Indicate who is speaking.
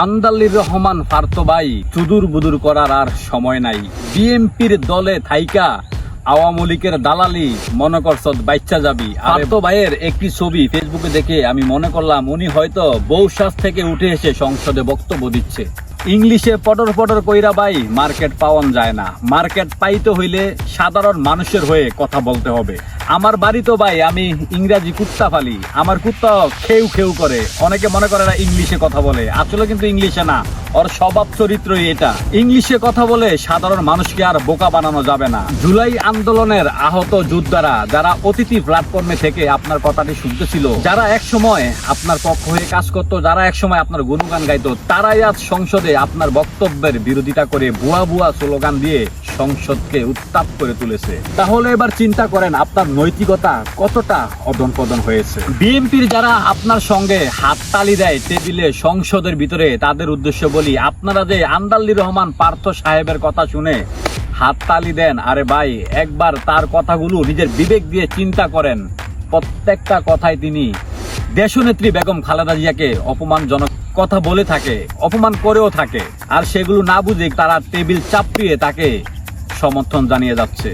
Speaker 1: আন্দালির রহমান ফারতো ভাই চুদুর বুদুর করার আর সময় নাই। বিএনপির দলে থাইকা আওয়ামী লীগের দালালি মনে করছত বাচ্চা যাবি। ফারতো ভাইয়ের একটি ছবি ফেসবুকে দেখে আমি মনে করলাম উনি হয়তো বউশ্বাস থেকে উঠে এসে সংসদে বক্তব্য দিচ্ছে। ইংলিশে পটর পটর কইরা ভাই মার্কেট পাওয়ান যায় না। মার্কেট পাইতে হইলে সাধারণ মানুষের হয়ে কথা বলতে হবে। আমার বাড়ি তো ভাই আমি ইংরাজি কুত্তা পালি, আমার কুত্তা খেউ খেউ করে। অনেকে মনে করে না ইংলিশে কথা বলে, আসলে কিন্তু ইংলিশে না, ওর স্বভাব চরিত্রই এটা। ইংলিশে কথা বলে সাধারণ মানুষকে আর বোকা বানানো যাবে না। জুলাই আন্দোলনের আহত যোদ্ধারা যারা অতিথি প্ল্যাটফর্মে থেকে আপনার কথাটি শুনতেছিল, যারা এক সময় আপনার পক্ষ হয়ে কাজ করতো, যারা এক সময় আপনার গুণগান গাইতো, তারাই আজ সংসদে আপনার বক্তব্যের বিরোধিতা করে ভুয়া ভুয়া স্লোগান দিয়ে সংসদকে উত্তাপ করে তুলেছে। তাহলে এবার চিন্তা করেন আপনার নৈতিকতা কতটা অদনপদন হয়েছে। বিএনপির যারা আপনার সঙ্গে হাততালি দেয় টেবিলে সংসদের ভিতরে, তাদের উদ্দেশ্য বলি, আপনারা যে আন্দালির রহমান পার্থ সাহেবের কথা শুনে হাততালি দেন, আরে ভাই একবার তার কথাগুলো নিজের বিবেক দিয়ে চিন্তা করেন। প্রত্যেকটা কথায় তিনি দেশনেত্রী বেগম খালেদা জিয়াকে অপমানজনক কথা বলে থাকে, অপমান করেও থাকে, আর সেগুলো না বুঝে তারা টেবিল চাপিয়ে তাকে সমর্থন জানিয়ে যাচ্ছে।